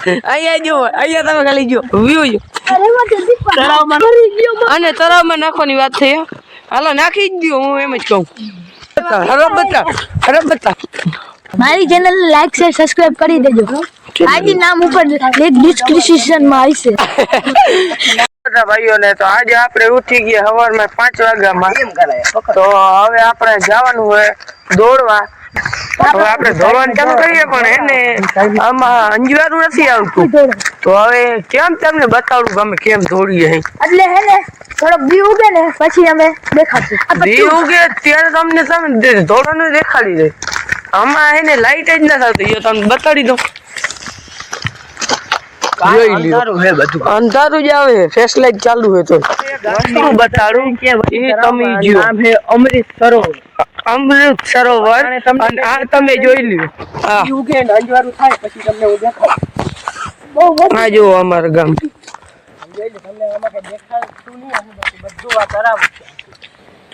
અહીંયા જો અહીંયા તમે ખાલી જો વ્યૂ જો અને તળાવમાં નાખવાની વાત થઈ હાલો નાખી જ દો હું એમ જ કહું બતા મારી ચેનલ લાઈક શેર સબસ્ક્રાઇબ કરી દેજો આજી નામ ઉપર ડિસ્ક્રિપ્શન માં આવશે બધા ભાઈઓને તો આજે આપણે ઉઠી ગયા સવારમાં 5 વાગ્યામાં તો હવે આપણે જવાનું હોય દોડવા હવે આપણે દોડવાનું ચાલુ કરીએ પણ એને આમાં અંજવારું નથી આવતું તો હવે કેમ તમને બતાવડું ગમે કેમ દોડીએ એટલે હે ને થોડો બી ઉગે ને પછી અમે દેખાડશું બી ઉગે ત્યારે તમને તમે દોડવાનું દેખાડી દે આમાં એને લાઈટ જ ના થતી એ તમને બતાડી દઉં અંધારું જ આવે ફ્લેશ લાઈટ ચાલુ હોય તો શું બતાડું એ તમે જો નામ હે અમૃત સરોવર અને આ તમે જોઈ લ્યો આ ઉગે ને અંધારું થાય પછી તમને હું દેખાડું આ જો અમારું ગામ જોઈ લે તમને આમાં કે દેખાડતું નહીં આનું બધું આ કરાવ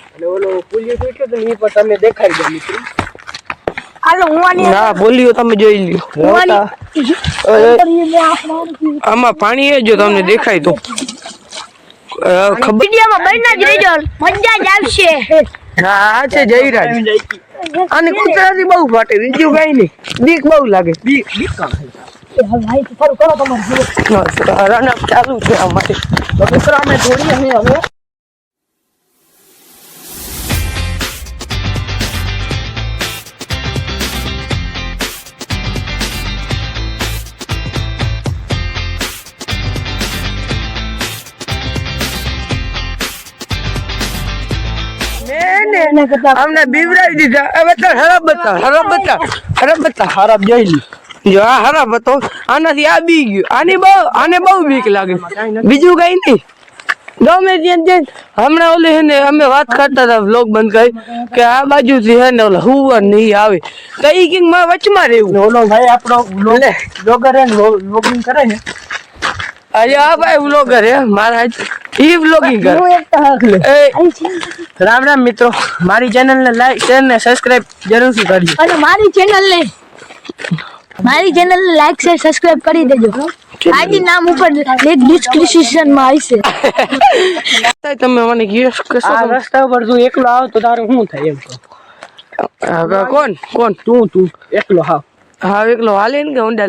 અને ઓલો પુલિયો જોઈતો તો એ પણ તમે દેખાડી દો મિત્રો હાલો હું ના બોલ્યો તમે જોઈ લ્યો આમાં પાણી જો તમને દેખાય તો ખબર વિડિયોમાં બનના જ રહેજો મજા જ આવશે હા આ છે જયરાજ અને કુતરાથી બહુ ફાટે બીજું કઈ નહીં બીક બહુ લાગે બીક ભાઈ ફરો કરો તમારે રનઅપ ચાલુ છે અમારે તો મિત્રો અમે દોડીએ હવે અમને બીવરાવી દીધા હવે તો હરબ જોઈ લી જો આ હરબ હતો આનાથી આ બી ગયું આને બહુ બીક લાગે બીજું કઈ નહીં ગમે ત્યાં હમણાં ઓલે હે ને અમે વાત કરતા હતા વ્લોગ બંધ કરી કે આ બાજુથી હે ને ઓલા હુવર નહીં આવે તો ઈ કિંગ માં વચમાં રહેવું ઓલો ભાઈ આપણો વ્લોગર હે વ્લોગિંગ કરે છે અરે આ ભાઈ વ્લોગર હે મારા ઈ વ્લોગિંગ કરે રામ રામ મિત્રો મારી ચેનલ ને લાઈક શેર ને સબસ્ક્રાઇબ જરૂરથી કરજો અને મારી ચેનલ ને લાઈક શેર સબસ્ક્રાઇબ કરી દેજો આજી નામ ઉપર ડિસ્ક્રિપ્શન માં આવશે તમે મને ગેસ કરશો આ રસ્તા પર તું એકલો આવ તો તારે શું થાય એમ કોણ તું એકલો હા એકલો હાલીને કે હોન્ડા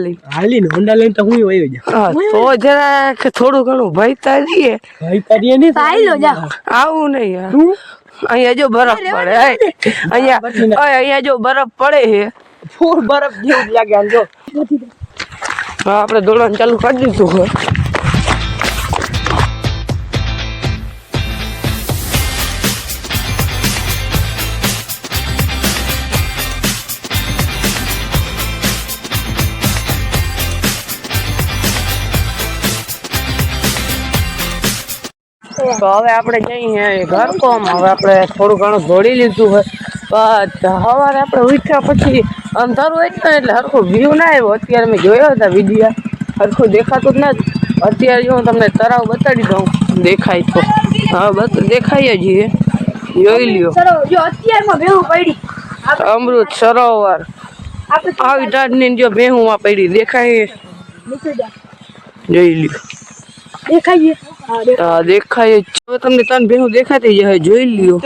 લઈને તો હું વયો જા તો જરા થોડું ઘણું ભયતા રહીએ નહીં આવું નહીં અહીંયા જો બરફ પડે અહીંયા જો બરફ પડે છે ફૂલ બરફ જેવું લાગે આમ જો હા આપણે દોડવાનું ચાલુ કરી દીધું હોય તો હવે આપણે જઈએ ઘર કોમ હવે આપણે થોડું ઘણું દોડી લીધું હોય સવારે આપણે ઉઠ્યા પછી અંધારું હોય ને એટલે હરખું વ્યૂ ના આવ્યો અત્યારે મેં જોયો હતા વિડીયો હરખું દેખાતું જ નથી અત્યારે હું તમને તળાવ બતાડી દઉં દેખાય તો હા બસ દેખાય જ જોઈ લ્યો અમૃત સરોવર આવી ટાઢની જો ભેહું પડી દેખાય જોઈ લ્યો દેખાય દેખાય હવે તમને ત્રણ ભેહું દેખાતી જાય જોઈ લ્યો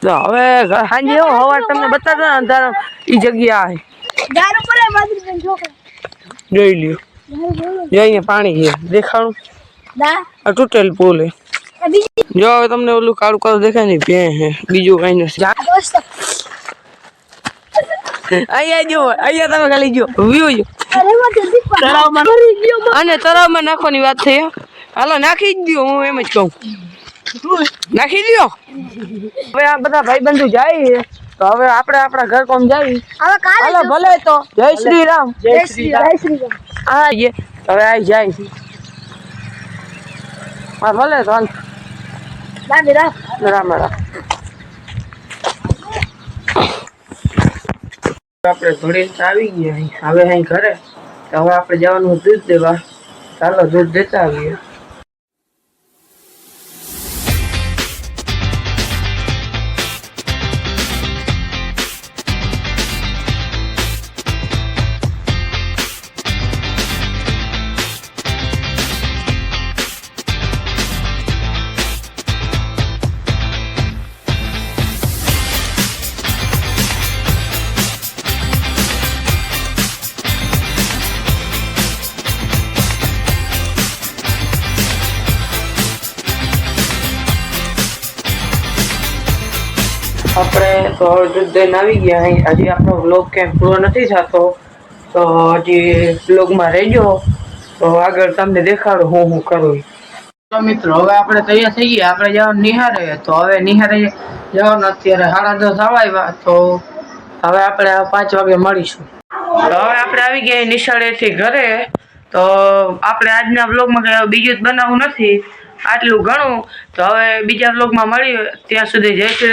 તો હવે સાંજે હવાર તમને બતાવતા અંધારા ઈ જગ્યા જોઈ લ્યો જો અહીંયા પાણી છે દેખાણું આ તૂટેલ પુલ હે જો હવે તમને ઓલું કાળું કાળું દેખાય ને ભે હે બીજું કઈ નથી અહીંયા તમે ખાલી જો વ્યૂ જો અને તળાવમાં નાખવાની વાત થઈ હાલો નાખી જ દો હું એમ જ કહું નાખી દો હવે આ બધા ભાઈબંધુ જાય તો હવે આપણે આપણા ઘર કોમ જાય હાલો ભલે તો જય શ્રી રામ હા હવે આ જાય હા ભલે તો હાલ રામ આપણે ઘોડી આવી ગયા હવે અહીં ઘરે તો હવે આપણે જવાનું દૂધ દેવા ચાલો દૂધ દેતા આવીએ આપણે તો દૂધ દઈને આવી ગયા અહીં. હજી આપણો વ્લોગ ક્યાંય પૂરો નથી થતો, તો હજી વ્લોગમાં રહેજો. તો આગળ તમને દેખાડું હું કરું. તો મિત્રો હવે આપણે તૈયાર થઈ ગયા, આપણે જવાનું નિહારે. તો હવે નિહારે જવાનું અત્યારે 10:30 આવ્યા. તો હવે આપણે 5 વાગે મળીશું. તો હવે આપણે આવી ગયા નિશાળેથી ઘરે. તો આપણે આજના વ્લોગમાં કંઈ બીજું જ બનાવવું નથી, આટલું ઘણું. તો હવે બીજા વ્લોગમાં મળીએ, ત્યાં સુધી જય શ્રી